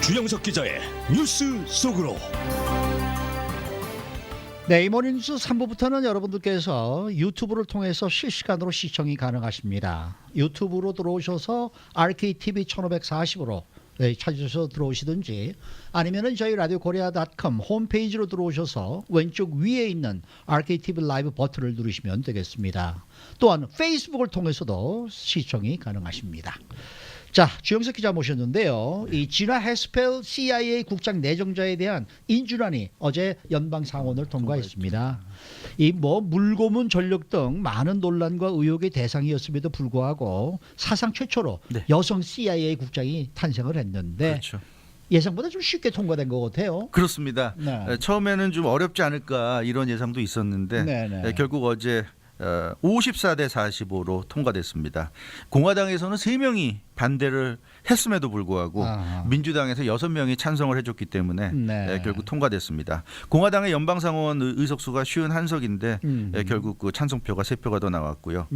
주영석 기자의 뉴스 속으로. 네, 이모닝 뉴스 3부부터는 여러분들께서 유튜브를 통해서 실시간으로 시청이 가능하십니다. 유튜브로 들어오셔서 RKTV 1540으로 찾으셔서 들어오시든지, 아니면은 저희 라디오 코리아.com 홈페이지로 들어오셔서 왼쪽 위에 있는 RKTV 라이브 버튼을 누르시면 되겠습니다. 또한 페이스북을 통해서도 시청이 가능하십니다. 자, 주영석 기자 모셨는데요. 이 지나 해스펠 CIA 국장 내정자에 대한 인준안이 어제 연방 상원을 통과했습니다. 이 물고문 전력 등 많은 논란과 의혹의 대상이었음에도 불구하고 사상 최초로 여성 CIA 국장이 탄생을 했는데, 그렇죠. 예상보다 좀 쉽게 통과된 것 같아요. 그렇습니다. 네. 처음에는 좀 어렵지 않을까 이런 예상도 있었는데 네네. 결국 어제 54대 45로 통과됐습니다. 공화당에서는 3명이 반대를 했음에도 불구하고 민주당에서 6명이 찬성을 해줬기 때문에 결국 통과됐습니다. 공화당의 연방상원 의석수가 51석인데 결국 그 찬성표가 3표가 더 나왔고요.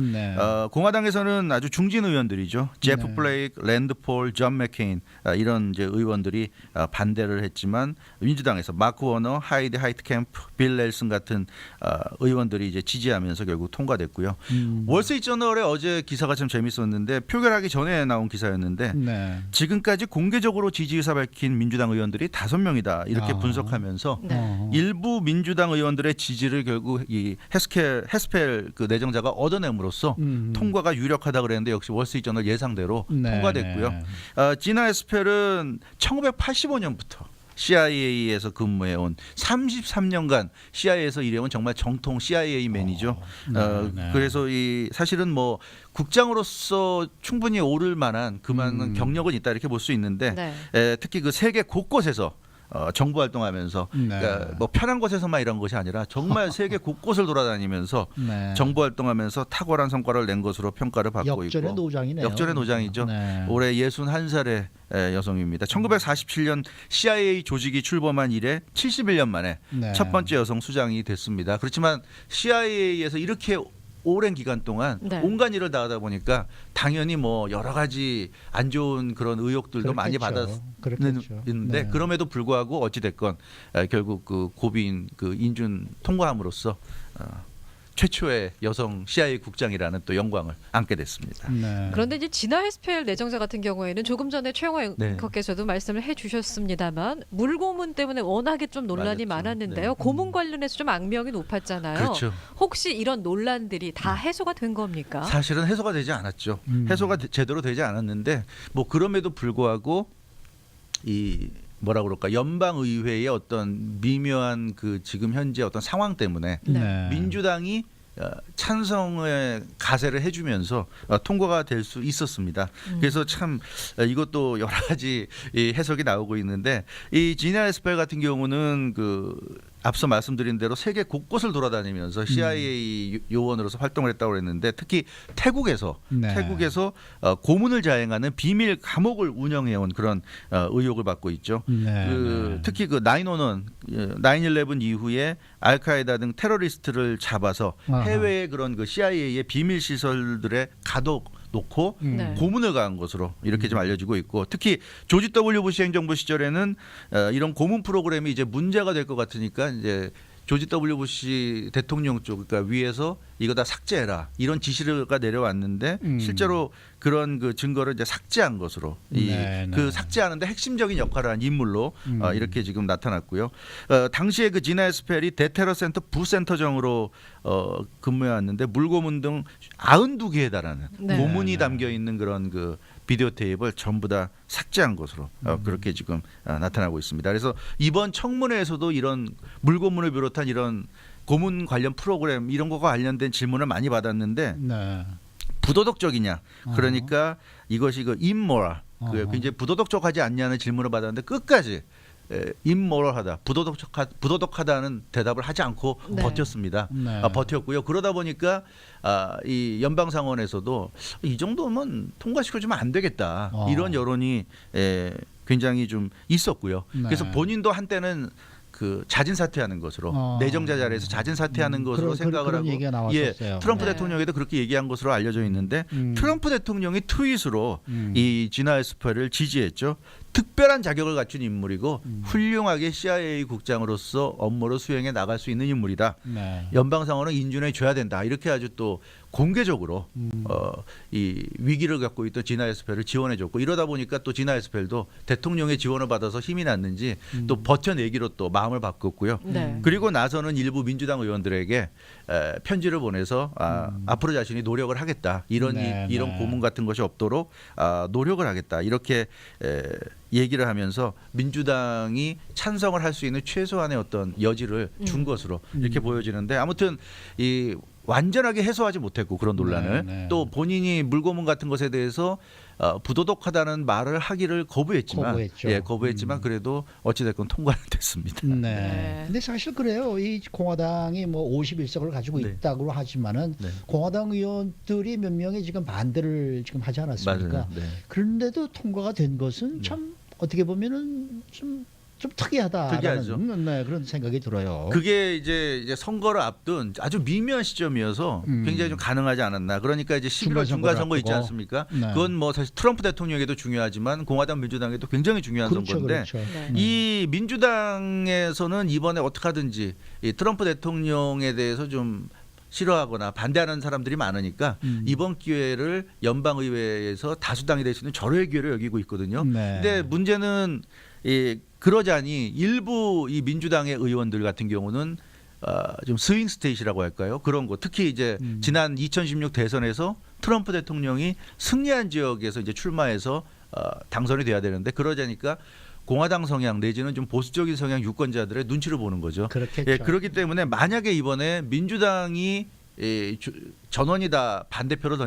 공화당에서는 아주 중진 의원들이죠. 제프 블레이크, 랜드 폴, 존 맥케인 이런 이제 의원들이 반대를 했지만, 민주당에서 마크 워너, 하이드 하이트캠프, 빌 넬슨 같은 의원들이 이제 지지하면서 결국 통과됐고요. 월스트리트저널의 어제 기사가 참 재밌었는데, 표결하기 전에 나온 기사였는데 지금까지 공개적으로 지지 의사 밝힌 민주당 의원들이 5명이다 이렇게 분석하면서 일부 민주당 의원들의 지지를 결국 이 해스펠 그 내정자가 얻어냄으로써 통과가 유력하다 그랬는데, 역시 월스트리트저널 예상대로 통과됐고요. 지나 해스펠은 1985년부터 CIA에서 근무해온 33년간 CIA에서 일해온 정말 정통 CIA맨이죠. 그래서 이 사실은 뭐 국장으로서 충분히 오를 만한 그만한 경력은 있다 이렇게 볼 수 있는데, 특히 그 세계 곳곳에서 정부 활동하면서 그러니까 뭐 편한 곳에서만 이런 것이 아니라 정말 세계 곳곳을 돌아다니면서 정부 활동하면서 탁월한 성과를 낸 것으로 평가를 받고 역전의 있고, 노장이네요. 역전의 노장이죠. 올해 61살의 여성입니다. 1947년 CIA 조직이 출범한 이래 71년 만에 첫 번째 여성 수장이 됐습니다. 그렇지만 CIA에서 이렇게 오랜 기간 동안 온갖 일을 다 하다 보니까 당연히 뭐 여러 가지 안 좋은 그런 의혹들도 많이 받았는데, 그럼에도 불구하고 어찌 됐건 결국 그 고비인 그 인준 통과함으로써 최초의 여성 CIA 국장이라는 또 영광을 안게 됐습니다. 그런데 이제 지나 해스펠 내정자 같은 경우에는 조금 전에 최영호 앵커께서도 말씀을 해주셨습니다만, 물고문 때문에 워낙에 좀 논란이 많았는데요. 고문 관련해서 좀 악명이 높았잖아요. 그렇죠. 혹시 이런 논란들이 다 해소가 된 겁니까? 사실은 해소가 되지 않았죠. 해소가 제대로 되지 않았는데, 뭐 그럼에도 불구하고 이 뭐라 그럴까, 연방의회의 어떤 미묘한 그 지금 현재 어떤 상황 때문에 민주당이 찬성의 가세를 해주면서 통과가 될 수 있었습니다. 그래서 참 이것도 여러 가지 해석이 나오고 있는데, 이 지나 해스펠 같은 경우는 그 앞서 말씀드린 대로 세계 곳곳을 돌아다니면서 CIA 요원으로서 활동을 했다고 그랬는데, 특히 태국에서 고문을 자행하는 비밀 감옥을 운영해온 그런 의혹을 받고 있죠. 특히 그 9/11 이후에 알카에다 등 테러리스트를 잡아서 해외의 그런 그 CIA의 비밀 시설들에 놓고 고문을 가한 것으로 이렇게 좀 알려지고 있고, 특히 조지 W 부시 행정부 시절에는 이런 고문 프로그램이 이제 문제가 될 것 같으니까 이제 조지 W 부시 대통령 쪽, 그러니까 위에서 이거 다 삭제해라 이런 지시가 내려왔는데, 실제로 그런 그 증거를 이제 삭제한 것으로 그 삭제하는데 핵심적인 역할을 한 인물로 이렇게 지금 나타났고요. 당시에 그 지나 해스펠이 대테러 센터 부센터장으로 근무해왔는데, 물고문 등 92개에 달하는 고문이 담겨 있는 그런 그 비디오 테이프를 전부 다 삭제한 것으로 그렇게 지금 나타나고 있습니다. 그래서 이번 청문회에서도 이런 물고문을 비롯한 이런 고문 관련 프로그램 이런 거가 관련된 질문을 많이 받았는데, 부도덕적이냐, 그러니까 이것이 그 immoral, 굉장히 부도덕적하지 않냐는 질문을 받았는데, 끝까지 imoral하다, 부도덕하다는 대답을 하지 않고 버텼습니다. 버텼고요. 그러다 보니까 이 연방상원에서도 이 정도면 통과시켜주면 안 되겠다 이런 여론이 굉장히 좀 있었고요. 그래서 본인도 한때는 그 자진 사퇴하는 것으로 내정자 자리에서 자진 사퇴하는 것으로 생각을 그런 하고 얘기가 나왔었어요. 트럼프 네. 대통령에도 그렇게 얘기한 것으로 알려져 있는데 트럼프 대통령이 트윗으로 이 지나 에스펠을 지지했죠. 특별한 자격을 갖춘 인물이고 훌륭하게 CIA 국장으로서 업무를 수행해 나갈 수 있는 인물이다. 네. 연방상원은 인준해 줘야 된다. 이렇게 아주 또 공개적으로 이 위기를 갖고 있던 지나 에스펠을 지원해 줬고 이러다 보니까 또 지나 에스펠도 대통령의 지원을 받아서 힘이 났는지 또 버텨내기로 또 마음을 바꿨고요. 네. 그리고 나서는 일부 민주당 의원들에게 편지를 보내서 앞으로 자신이 노력을 하겠다. 이런 고문 같은 것이 없도록 노력을 하겠다. 이렇게 얘기를 하면서 민주당이 찬성을 할 수 있는 최소한의 어떤 여지를 준 것으로 이렇게 보여지는데 아무튼 이 완전하게 해소하지 못했고 그런 논란을 또 본인이 물고문 같은 것에 대해서 부도덕하다는 말을 하기를 거부했지만 그래도 어찌됐건 통과는 됐습니다. 네. 근데 사실 그래요. 이 공화당이 뭐 51석을 가지고 네. 있다고 하지만은 네. 공화당 의원들이 몇 명이 지금 반대를 지금 하지 않았습니까? 맞아요. 네. 그런데도 통과가 된 것은 참 어떻게 보면은 좀 특이하다라는 특이하죠. 그런 생각이 들어요. 그게 이제 선거를 앞둔 아주 미묘한 시점이어서 굉장히 좀 가능하지 않았나. 그러니까 이제 11월 중간 선거 있지 않습니까? 네. 그건 뭐 사실 트럼프 대통령에도 중요하지만 공화당 민주당에도 굉장히 중요한 선거인데 그렇죠. 네. 이 민주당에서는 이번에 어떻게 하든지 이 트럼프 대통령에 대해서 좀 싫어하거나 반대하는 사람들이 많으니까 이번 기회를 연방의회에서 다수당이 될 수 있는 절호의 기회로 여기고 있거든요. 네. 근데 문제는 그러자니 일부 이 민주당의 의원들 같은 경우는 좀 스윙 스테이트라고 할까요? 그런 거 특히 이제 지난 2016 대선에서 트럼프 대통령이 승리한 지역에서 이제 출마해서 당선이 돼야 되는데 그러자니까 공화당 성향 내지는 좀 보수적인 성향 유권자들의 눈치를 보는 거죠. 그렇겠죠. 그렇기 때문에 만약에 이번에 민주당이 전원이 다 반대표로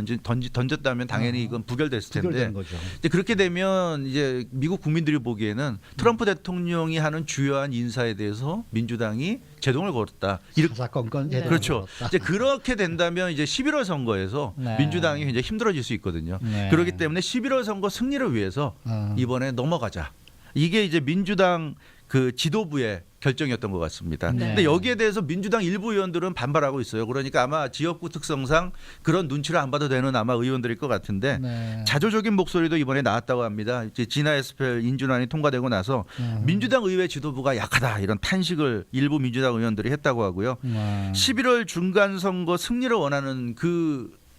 던졌다면 당연히 이건 부결됐을 텐데 부결된 거죠. 이제 그렇게 되면 이제 미국 국민들이 보기에는 트럼프 대통령이 하는 주요한 인사에 대해서 민주당이 제동을 걸었다. 사사건건 네. 그렇죠. 이제 그렇게 된다면 이제 11월 선거에서 네. 민주당이 굉장히 힘들어질 수 있거든요. 네. 그렇기 때문에 11월 선거 승리를 위해서 이번에 넘어가자. 이게 이제 민주당 그 지도부의 결정이었던 것 같습니다. 네. 근데 여기에 대해서 민주당 일부 의원들은 반발하고 있어요. 그러니까 아마 지역구 특성상 그런 눈치를 안 봐도 되는 아마 의원들일 것 같은데 네. 자조적인 목소리도 이번에 나왔다고 합니다. 이제 지나 에스펠 인준안이 통과되고 나서 민주당 의회 지도부가 약하다 이런 탄식을 일부 민주당 의원들이 했다고 하고요. 11월 중간 선거 승리를 원하는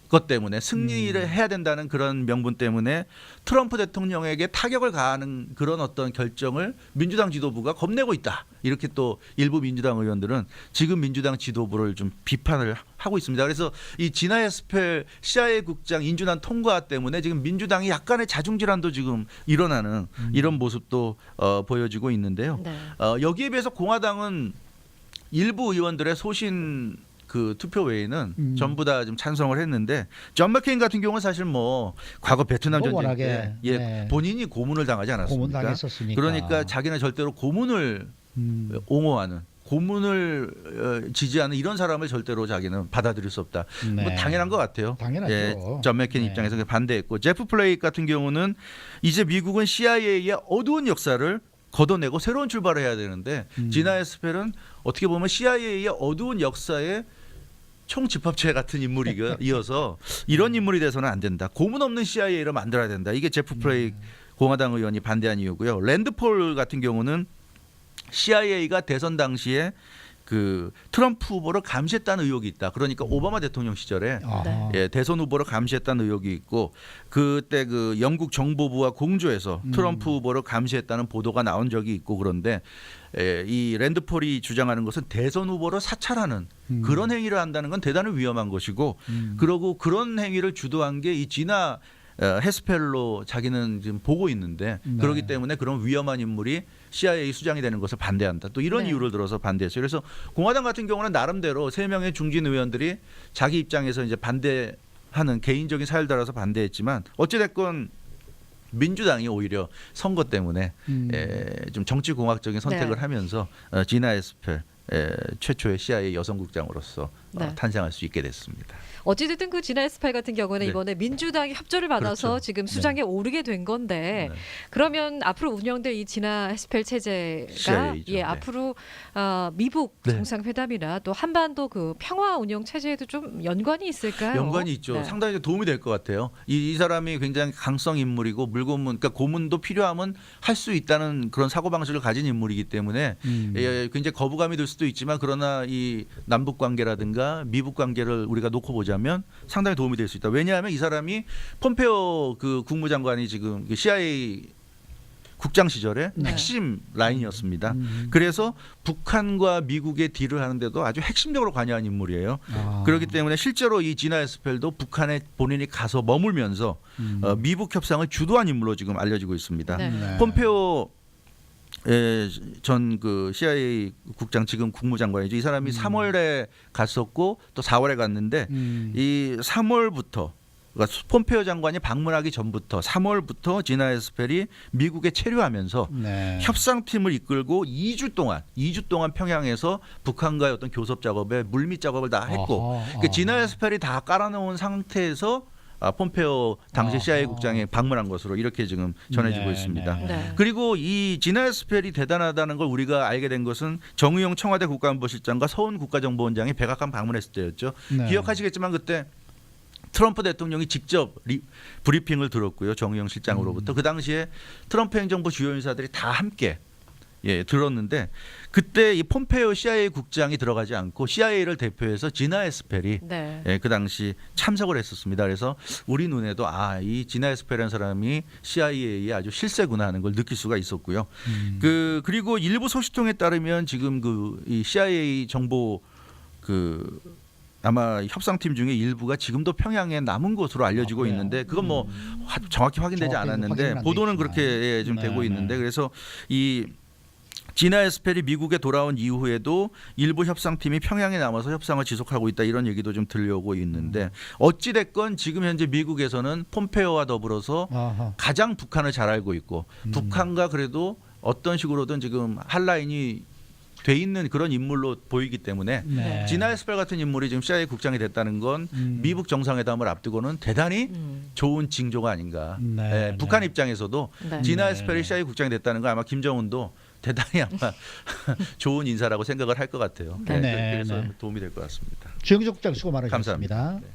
것 때문에 승리를 해야 된다는 그런 명분 때문에 트럼프 대통령에게 타격을 가하는 그런 어떤 결정을 민주당 지도부가 겁내고 있다. 이렇게 또 일부 민주당 의원들은 지금 민주당 지도부를 좀 비판을 하고 있습니다. 그래서 이 지나 에스펠 CIA 국장 인준안 통과 때문에 지금 민주당이 약간의 자중질환도 지금 일어나는 이런 모습도 보여지고 있는데요. 네. 여기에 비해서 공화당은 일부 의원들의 소신 그 투표 외에는 전부 다 좀 찬성을 했는데 존 맥케인 같은 경우는 사실 뭐 과거 베트남 전쟁 워낙에, 때 네. 본인이 고문을 당하지 않았습니까? 고문 당했었으니까. 그러니까 자기는 절대로 고문을 옹호하는 고문을 지지하는 이런 사람을 절대로 자기는 받아들일 수 없다. 네. 뭐 당연한 것 같아요. 당연하죠. 존 맥케인 네. 입장에서 반대했고 제프 플레이크 같은 경우는 이제 미국은 CIA의 어두운 역사를 걷어내고 새로운 출발을 해야 되는데 지나 에스펠은 어떻게 보면 CIA의 어두운 역사에 총집합체 같은 인물이어서 이런 인물이 돼서는 안 된다. 고문 없는 CIA를 만들어야 된다. 이게 제프 플레이크 공화당 의원이 반대한 이유고요. 랜드폴 같은 경우는 CIA가 대선 당시에 그 트럼프 후보를 감시했다는 의혹이 있다. 그러니까 오바마 대통령 시절에 대선 후보를 감시했다는 의혹이 있고 그때 그 영국 정보부와 공조해서 트럼프 후보를 감시했다는 보도가 나온 적이 있고 그런데 이 랜드폴이 주장하는 것은 대선 후보를 사찰하는 그런 행위를 한다는 건 대단히 위험한 것이고 그러고 그런 행위를 주도한 게 이 지나 헤스펠로 자기는 지금 보고 있는데 그렇기 때문에 그런 위험한 인물이 CIA 수장이 되는 것을 반대한다. 또 이런 이유를 들어서 반대했어요. 그래서 공화당 같은 경우는 나름대로 3명의 중진 의원들이 자기 입장에서 이제 반대하는 개인적인 사유를 따라서 반대했지만 어찌됐건 민주당이 오히려 선거 때문에 좀 정치공학적인 선택을 하면서 지나 에스펠 최초의 CIA 여성국장으로서 네. 탄생할 수 있게 됐습니다. 어찌됐든 그 진화 S8 같은 경우는 네. 이번에 민주당이 협조를 받아서 그렇죠. 지금 수장에 오르게 된 건데 네. 그러면 앞으로 운영될 이 진화 S8 체제가 CIA죠. 네. 앞으로 미북 네. 정상회담이나 또 한반도 그 평화 운영 체제에도 좀 연관이 있을까요? 연관이 있죠. 네. 상당히 도움이 될 것 같아요. 이 사람이 굉장히 강성 인물이고 물고문, 그러니까 고문도 필요하면 할 수 있다는 그런 사고 방식을 가진 인물이기 때문에 굉장히 거부감이 들 수도 있지만 그러나 이 남북 관계라든가 미북 관계를 우리가 놓고 보자면 상당히 도움이 될 수 있다. 왜냐하면 이 사람이 폼페오 그 국무장관이 지금 그 CIA 국장 시절에 네. 핵심 라인이었습니다. 그래서 북한과 미국의 딜을 하는데도 아주 핵심적으로 관여한 인물이에요. 그렇기 때문에 실제로 이 지나 에스펠도 북한에 본인이 가서 머물면서 미북 협상을 주도한 인물로 지금 알려지고 있습니다. 네. 폼페오 전 그 CIA 국장 지금 국무장관이죠. 이 사람이 3월에 갔었고 또 4월에 갔는데 이 3월부터 그러니까 폼페오 장관이 방문하기 전부터 3월부터 지나 에스펠이 미국에 체류하면서 네. 협상팀을 이끌고 2주 동안 평양에서 북한과의 어떤 교섭 작업에 물밑 작업을 다 했고 그러니까 지나 에스펠이 다 깔아놓은 상태에서 폼페오 당시 CIA 국장이 방문한 것으로 이렇게 지금 전해지고 네, 있습니다. 네. 네. 그리고 이 지나 에스펠이 대단하다는 걸 우리가 알게 된 것은 정의용 청와대 국가안보실장과 서훈 국가정보원장이 백악관 방문했을 때였죠. 네. 기억하시겠지만 그때 트럼프 대통령이 직접 브리핑을 들었고요. 정의용 실장으로부터 그 당시에 트럼프 행정부 주요 인사들이 다 함께 들었는데 그때 이 폼페오 CIA 국장이 들어가지 않고 CIA를 대표해서 지나 에스펠이 네. 그 당시 참석을 했었습니다. 그래서 우리 눈에도 이 지나 에스펠이라는 사람이 CIA의 아주 실세구나 하는 걸 느낄 수가 있었고요. 그리고 일부 소식통에 따르면 지금 이 CIA 정보 아마 협상팀 중에 일부가 지금도 평양에 남은 것으로 알려지고 있는데 그건 뭐 정확히 확인되지 않았는데 보도는 그렇게 좀 되고 있는데 그래서 이 지나 에스펠이 미국에 돌아온 이후에도 일부 협상팀이 평양에 남아서 협상을 지속하고 있다 이런 얘기도 좀 들려오고 있는데 어찌 됐건 지금 현재 미국에서는 폼페오와 더불어서 가장 북한을 잘 알고 있고 북한과 그래도 어떤 식으로든 지금 한 라인이 돼 있는 그런 인물로 보이기 때문에 네. 지나 에스펠 같은 인물이 지금 CIA 국장이 됐다는 건 미북 정상회담을 앞두고는 대단히 좋은 징조가 아닌가. 네, 북한 네. 입장에서도 네. 지나 네, 에스펠이 네. CIA 국장이 됐다는 건 아마 김정은도 대단히 아마 좋은 인사라고 생각을 할 것 같아요. 네. 그래서 네. 도움이 될 것 같습니다. 주영주 국장 수고 많으셨습니다. 감사합니다. 네.